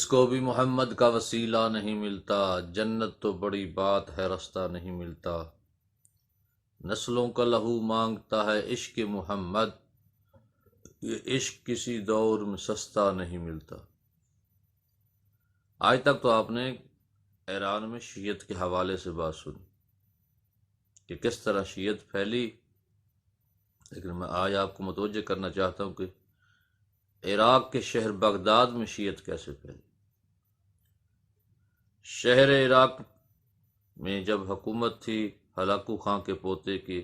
کو بھی محمد کا وسیلہ نہیں ملتا، جنت تو بڑی بات ہے رستہ نہیں ملتا، نسلوں کا لہو مانگتا ہے عشق محمد، یہ عشق کسی دور میں سستا نہیں ملتا۔ آج تک تو آپ نے ایران میں شیعت کے حوالے سے بات سنی کہ کس طرح شیعت پھیلی، لیکن میں آج آپ کو متوجہ کرنا چاہتا ہوں کہ عراق کے شہر بغداد میں شیعت کیسے پھیلی۔ شہر عراق میں جب حکومت تھی ہلاکو خان کے پوتے کی،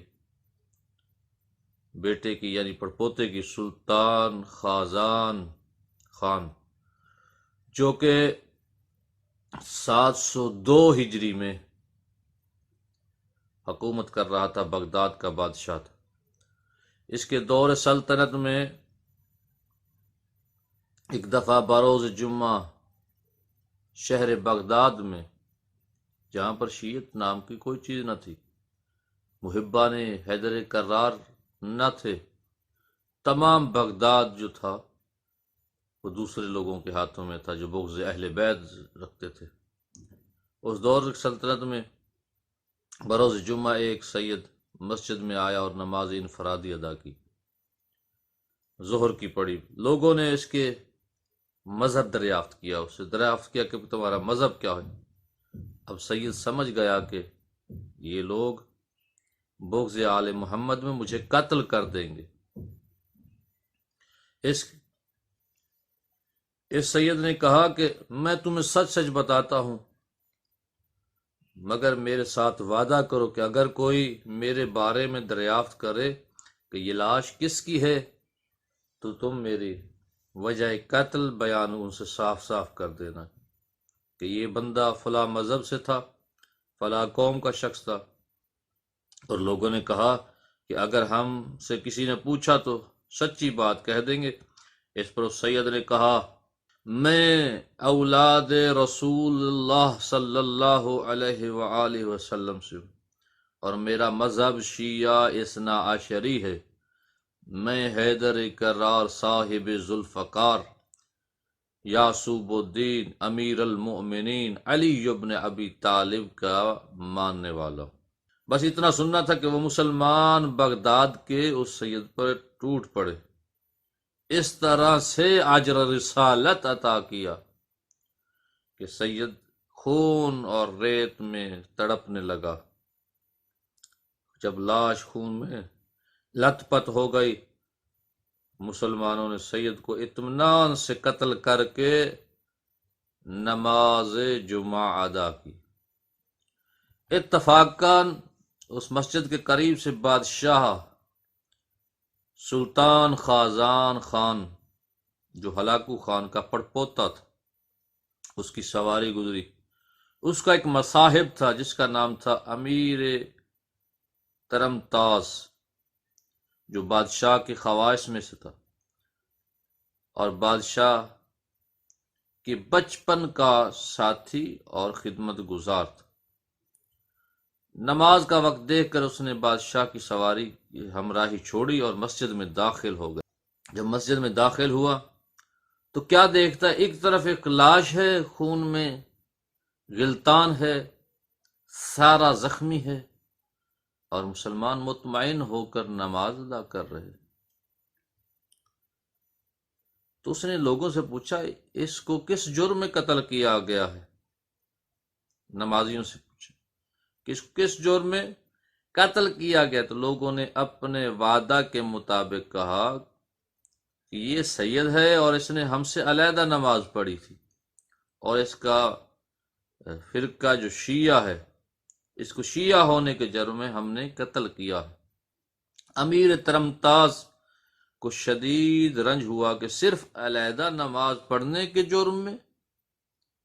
بیٹے کی یعنی پڑپوتے کی، سلطان خازان خان، جو کہ 702 ہجری میں حکومت کر رہا تھا، بغداد کا بادشاہ تھا۔ اس کے دور سلطنت میں ایک دفعہ بروز جمعہ شہر بغداد میں، جہاں پر شیعت نام کی کوئی چیز نہ تھی، محبان حیدر کرار نہ تھے، تمام بغداد جو تھا وہ دوسرے لوگوں کے ہاتھوں میں تھا جو بغض اہل بیت رکھتے تھے۔ اس دور سلطنت میں بروز جمعہ ایک سید مسجد میں آیا اور نماز انفرادی ادا کی، ظہر کی پڑھی۔ لوگوں نے اس کے مذہب دریافت کیا، اس سے دریافت کیا کہ تمہارا مذہب کیا ہے۔ اب سید سمجھ گیا کہ یہ لوگ بغض آل محمد میں مجھے قتل کر دیں گے۔ اس سید نے کہا کہ میں تمہیں سچ سچ بتاتا ہوں، مگر میرے ساتھ وعدہ کرو کہ اگر کوئی میرے بارے میں دریافت کرے کہ یہ لاش کس کی ہے تو تم میری وجہ قتل بیان ان سے صاف صاف کر دینا کہ یہ بندہ فلاں مذہب سے تھا، فلاں قوم کا شخص تھا۔ اور لوگوں نے کہا کہ اگر ہم سے کسی نے پوچھا تو سچی بات کہہ دیں گے۔ اس پر اس سید نے کہا میں اولاد رسول اللہ صلی اللہ علیہ وآلہ وسلم سے ہوں اور میرا مذہب شیعہ اثنا عشری ہے۔ میں حیدر کرار صاحب ذوالفقار یعصوب الدین امیر المؤمنین علی ابن ابی طالب کا ماننے والا ہوں۔ بس اتنا سننا تھا کہ وہ مسلمان بغداد کے اس سید پر ٹوٹ پڑے، اس طرح سے اجر رسالت عطا کیا کہ سید خون اور ریت میں تڑپنے لگا۔ جب لاش خون میں لت پت ہو گئی، مسلمانوں نے سید کو اطمینان سے قتل کر کے نماز جمعہ ادا کی۔ اتفاقاً اس مسجد کے قریب سے بادشاہ سلطان خازان خان، جو ہلاکو خان کا پڑپوتا تھا، اس کی سواری گزری۔ اس کا ایک مصاحب تھا جس کا نام تھا امیر ترمتاز، جو بادشاہ کے خواص میں سے تھا اور بادشاہ کے بچپن کا ساتھی اور خدمت گزار تھا۔ نماز کا وقت دیکھ کر اس نے بادشاہ کی سواری کی ہمراہی چھوڑی اور مسجد میں داخل ہو گیا۔ جب مسجد میں داخل ہوا تو کیا دیکھتا ہے، ایک طرف ایک لاش ہے، خون میں غلطان ہے، سارا زخمی ہے، اور مسلمان مطمئن ہو کر نماز ادا کر رہے۔ تو اس نے لوگوں سے پوچھا اس کو کس جرم میں قتل کیا گیا ہے؟ نمازیوں سے پوچھا کس جرم میں قتل کیا گیا؟ تو لوگوں نے اپنے وعدہ کے مطابق کہا کہ یہ سید ہے اور اس نے ہم سے علیحدہ نماز پڑھی تھی، اور اس کا فرقہ جو شیعہ ہے، اس کو شیعہ ہونے کے جرم میں ہم نے قتل کیا ہے۔ امیر ترمتاز کو شدید رنج ہوا کہ صرف علیحدہ نماز پڑھنے کے جرم میں،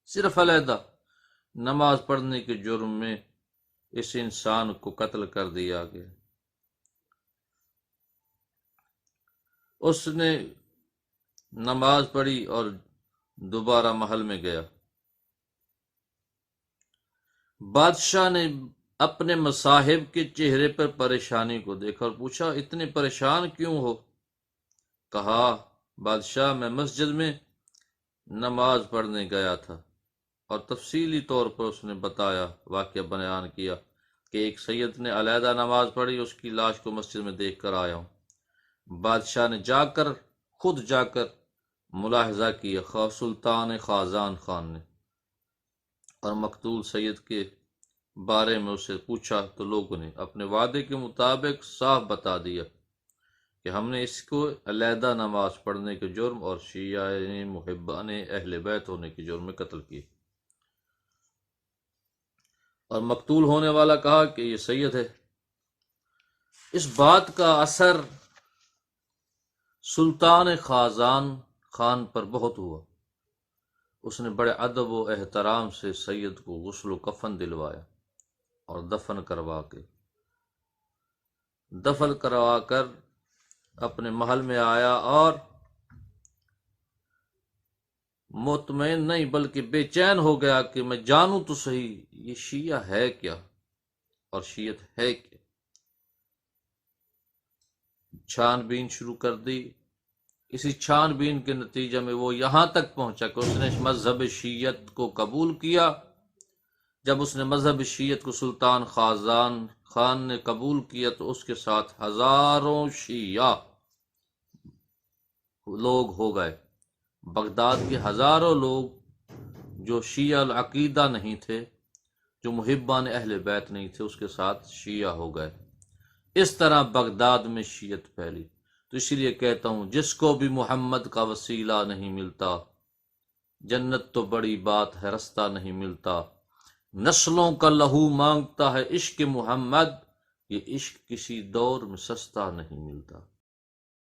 صرف علیحدہ نماز پڑھنے کے جرم میں اس انسان کو قتل کر دیا گیا۔ اس نے نماز پڑھی اور دوبارہ محل میں گیا۔ بادشاہ نے اپنے مصاحب کے چہرے پر پریشانی کو دیکھا اور پوچھا اتنے پریشان کیوں ہو؟ کہا بادشاہ میں مسجد میں نماز پڑھنے گیا تھا اور تفصیلی طور پر اس نے بتایا، واقعہ بیان کیا کہ ایک سید نے علیحدہ نماز پڑھی، اس کی لاش کو مسجد میں دیکھ کر آیا ہوں۔ بادشاہ نے خود جا کر ملاحظہ کیا، خواہ سلطان خازان خان نے، اور مقتول سید کے بارے میں اسے پوچھا تو لوگوں نے اپنے وعدے کے مطابق صاف بتا دیا کہ ہم نے اس کو علیحدہ نماز پڑھنے کے جرم اور شیعہ محبان اہل بیت ہونے کے جرم میں قتل کیے۔ اور مقتول ہونے والا کہا کہ یہ سید ہے۔ اس بات کا اثر سلطان خازان خان پر بہت ہوا۔ اس نے بڑے ادب و احترام سے سید کو غسل و کفن دلوایا اور دفن کروا کر اپنے محل میں آیا، اور مطمئن نہیں بلکہ بے چین ہو گیا کہ میں جانوں تو صحیح یہ شیعہ ہے کیا اور شیعت ہے کیا۔ چھان بین شروع کر دی۔ اسی چھان بین کے نتیجے میں وہ یہاں تک پہنچا کہ اس نے مذہب شیعت کو قبول کیا۔ جب اس نے مذہب شیعت کو سلطان خازان خان نے قبول کیا تو اس کے ساتھ ہزاروں شیعہ لوگ ہو گئے۔ بغداد کے ہزاروں لوگ جو شیعہ العقیدہ نہیں تھے، جو محبان اہل بیت نہیں تھے، اس کے ساتھ شیعہ ہو گئے۔ اس طرح بغداد میں شیعت پھیلی۔ تو اسی لیے کہتا ہوں، جس کو بھی محمد کا وسیلہ نہیں ملتا، جنت تو بڑی بات ہے رستہ نہیں ملتا۔ نسلوں کا لہو مانگتا ہے عشق محمد، یہ عشق کسی دور میں سستا نہیں ملتا۔